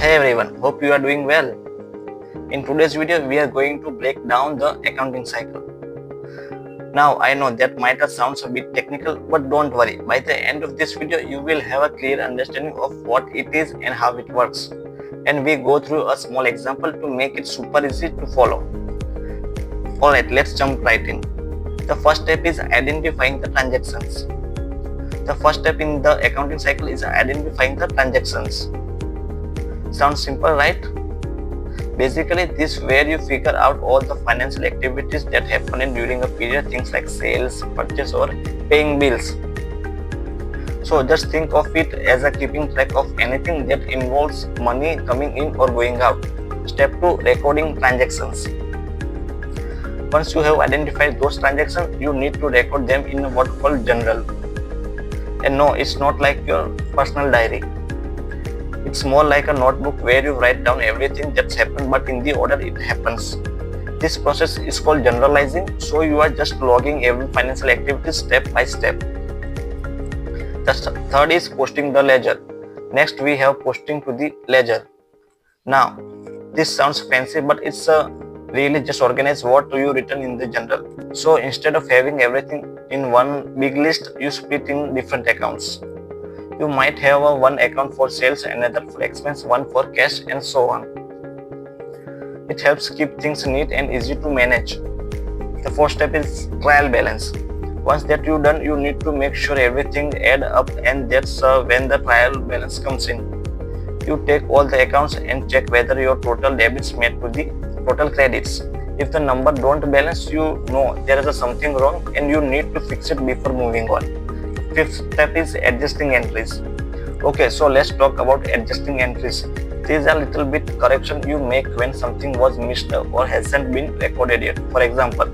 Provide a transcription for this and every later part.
Hey everyone, hope you are doing well. In today's video, we are going to break down the accounting cycle. Now, I know that might sound a bit technical, but don't worry. By the end of this video, you will have a clear understanding of what it is and how it works. And we go through a small example to make it super easy to follow. Alright, let's jump right in. The first step is identifying the transactions. The first step in the accounting cycle is identifying the transactions. Sounds simple, right? Basically, this is where you figure out all the financial activities that happen during a period, things like sales, purchase, or paying bills. So just think of it as a keeping track of anything that involves money coming in or going out. Step 2, recording transactions. Once you have identified those transactions, you need to record them in what called journal. And no, it's not like your personal diary. It's more like a notebook where you write down everything that's happened but in the order it happens. This process is called generalizing, so you are just logging every financial activity step by step. The third is posting the ledger. Next we have posting to the ledger. Now, this sounds fancy but it's really just organize what you written in the journal. So instead of having everything in one big list, you split in different accounts. You might have one account for sales, another for expense, one for cash, and so on. It helps keep things neat and easy to manage. The fourth step is trial balance. Once that you've done, you need to make sure everything adds up, and that's when the trial balance comes in. You take all the accounts and check whether your total debits match to the total credits. If the number don't balance, you know there is something wrong and you need to fix it before moving on. Fifth step is adjusting entries. Okay, so let's talk about adjusting entries. These are little bit correction you make when something was missed or hasn't been recorded yet. For example,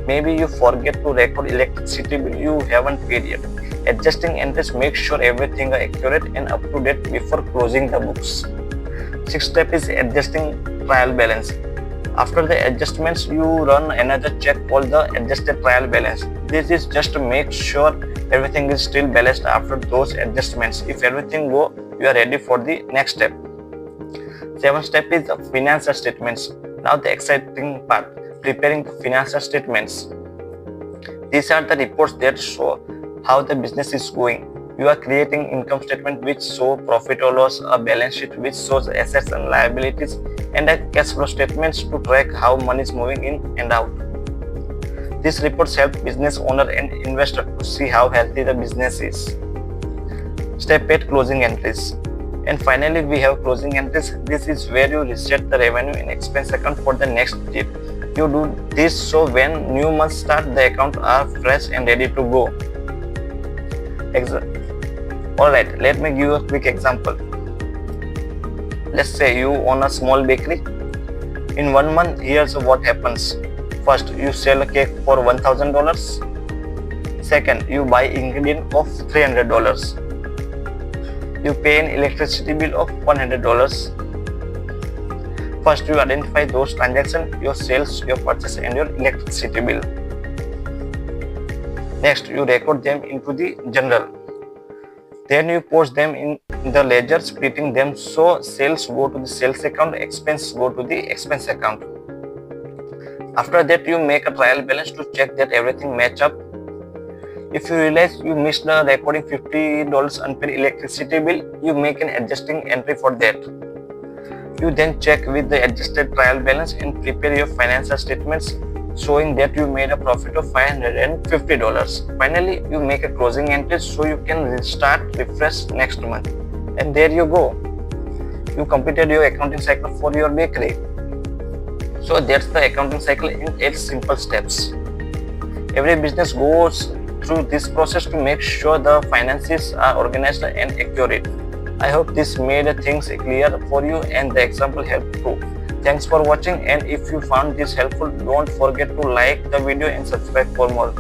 maybe you forget to record electricity bill you haven't paid yet. Adjusting entries make sure everything is accurate and up to date before closing the books. Sixth step is adjusting trial balance. After the adjustments, you run another check called the adjusted trial balance. This is just to make sure everything is still balanced after those adjustments. If everything go, you are ready for the next step. Seventh step is the financial statements. Now the exciting part, preparing the financial statements. These are the reports that show how the business is going. You are creating income statement which show profit or loss, a balance sheet which shows assets and liabilities, and a cash flow statements to track how money is moving in and out. These reports help business owner and investor to see how healthy the business is. Step 8, closing entries. And finally, we have closing entries. This is where you reset the revenue and expense account for the next year. You do this so when new months start, the accounts are fresh and ready to go. Alright, let me give you a quick example. Let's say you own a small bakery. In 1 month, here's what happens. First, you sell a cake for $1,000. Second, you buy ingredient of $300. You pay an electricity bill of $100. First, you identify those transactions, your sales, your purchase, and your electricity bill. Next, you record them into the journal. Then you post them in the ledger, splitting them so sales go to the sales account, expense go to the expense account. After that, you make a trial balance to check that everything match up. If you realize you missed the recording $50 unpaid electricity bill, you make an adjusting entry for that. You then check with the adjusted trial balance and prepare your financial statements showing that you made a profit of $550. Finally, you make a closing entry so you can refresh next month. And there you go. You completed your accounting cycle for your bakery. So that's the accounting cycle in 8 simple steps. Every business goes through this process to make sure the finances are organized and accurate. I hope this made things clear for you and the example helped too. Thanks for watching, and if you found this helpful, don't forget to like the video and subscribe for more.